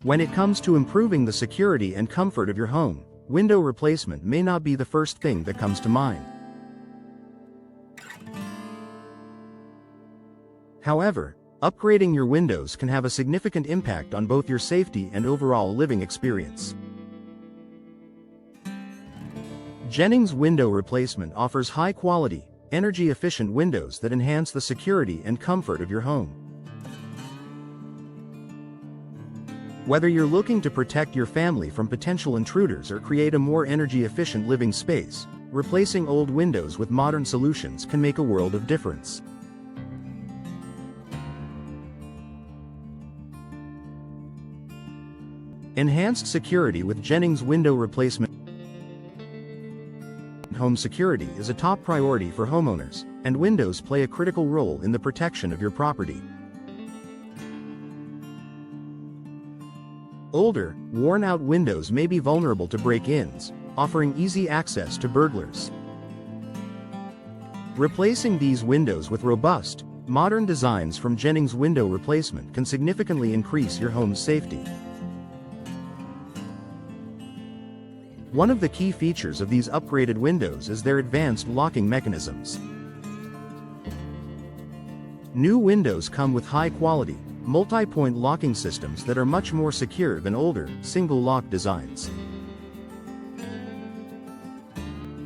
When it comes to improving the security and comfort of your home, window replacement may not be the first thing that comes to mind. However, upgrading your windows can have a significant impact on both your safety and overall living experience. Jennings Window Replacement offers high-quality, energy-efficient windows that enhance the security and comfort of your home. Whether you're looking to protect your family from potential intruders or create a more energy-efficient living space, replacing old windows with modern solutions can make a world of difference. Enhanced security with Jennings Window Replacement. Home security is a top priority for homeowners, and windows play a critical role in the protection of your property. Older, worn-out windows may be vulnerable to break-ins, offering easy access to burglars. Replacing these windows with robust, modern designs from Jennings Window Replacement can significantly increase your home's safety. One of the key features of these upgraded windows is their advanced locking mechanisms. New windows come with high-quality, multi-point locking systems that are much more secure than older, single-lock designs.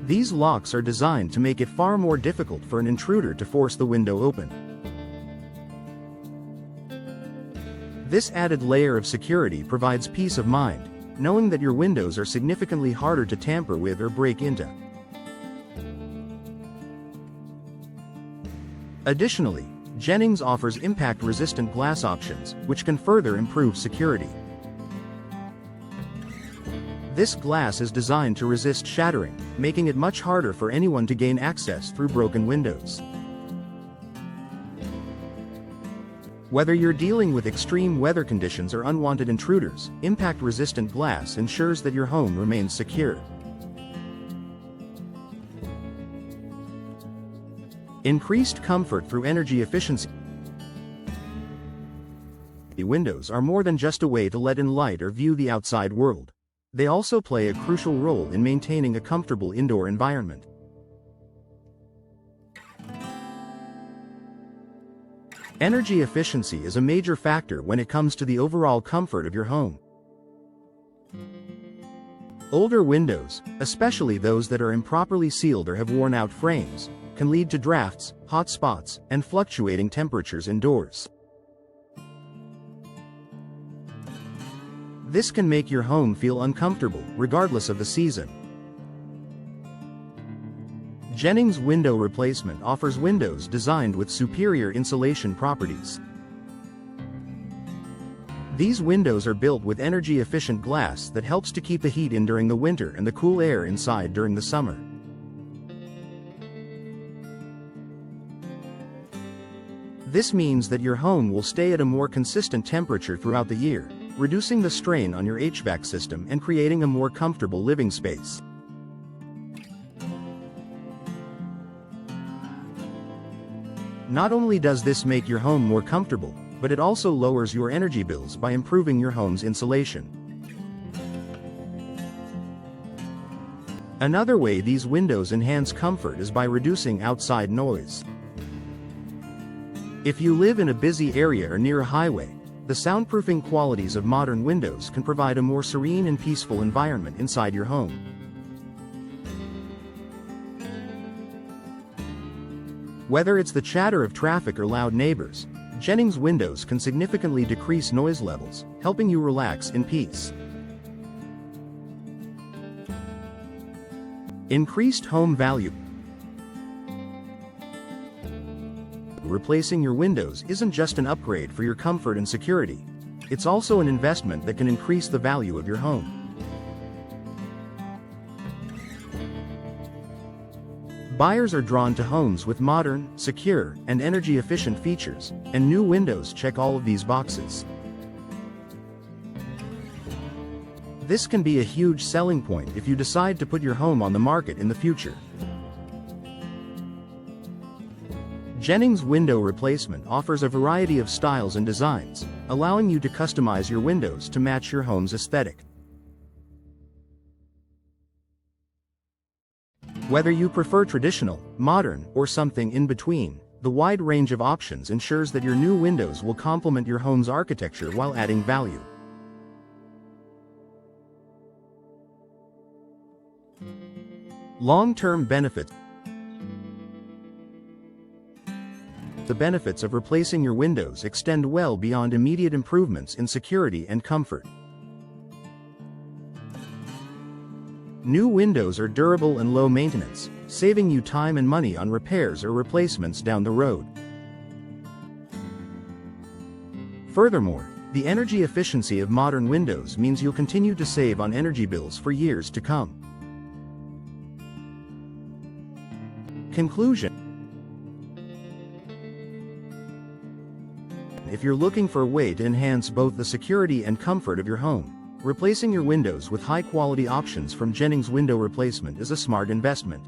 These locks are designed to make it far more difficult for an intruder to force the window open. This added layer of security provides peace of mind, knowing that your windows are significantly harder to tamper with or break into. Additionally, Jennings offers impact-resistant glass options, which can further improve security. This glass is designed to resist shattering, making it much harder for anyone to gain access through broken windows. Whether you're dealing with extreme weather conditions or unwanted intruders, impact-resistant glass ensures that your home remains secure. Increased comfort through energy efficiency. Windows are more than just a way to let in light or view the outside world. They also play a crucial role in maintaining a comfortable indoor environment. Energy efficiency is a major factor when it comes to the overall comfort of your home. Older windows, especially those that are improperly sealed or have worn out frames, can lead to drafts, hot spots, and fluctuating temperatures indoors. This can make your home feel uncomfortable, regardless of the season. Jennings Window Replacement offers windows designed with superior insulation properties. These windows are built with energy-efficient glass that helps to keep the heat in during the winter and the cool air inside during the summer. This means that your home will stay at a more consistent temperature throughout the year, reducing the strain on your HVAC system and creating a more comfortable living space. Not only does this make your home more comfortable, but it also lowers your energy bills by improving your home's insulation. Another way these windows enhance comfort is by reducing outside noise. If you live in a busy area or near a highway, the soundproofing qualities of modern windows can provide a more serene and peaceful environment inside your home. Whether it's the chatter of traffic or loud neighbors, Jennings windows can significantly decrease noise levels, helping you relax in peace. Increased home value. Replacing your windows isn't just an upgrade for your comfort and security. It's also an investment that can increase the value of your home. Buyers are drawn to homes with modern, secure, and energy-efficient features, and new windows check all of these boxes. This can be a huge selling point if you decide to put your home on the market in the future. Jennings Window Replacement offers a variety of styles and designs, allowing you to customize your windows to match your home's aesthetic. Whether you prefer traditional, modern, or something in between, the wide range of options ensures that your new windows will complement your home's architecture while adding value. Long-term benefits. The benefits of replacing your windows extend well beyond immediate improvements in security and comfort. New windows are durable and low maintenance, saving you time and money on repairs or replacements down the road. Furthermore, the energy efficiency of modern windows means you'll continue to save on energy bills for years to come. Conclusion. If you're looking for a way to enhance both the security and comfort of your home, replacing your windows with high-quality options from Jennings Window Replacement is a smart investment.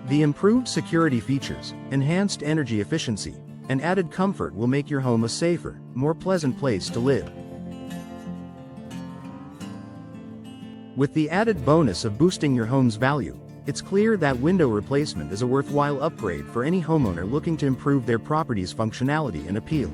The improved security features, enhanced energy efficiency, and added comfort will make your home a safer, more pleasant place to live. With the added bonus of boosting your home's value, it's clear that window replacement is a worthwhile upgrade for any homeowner looking to improve their property's functionality and appeal.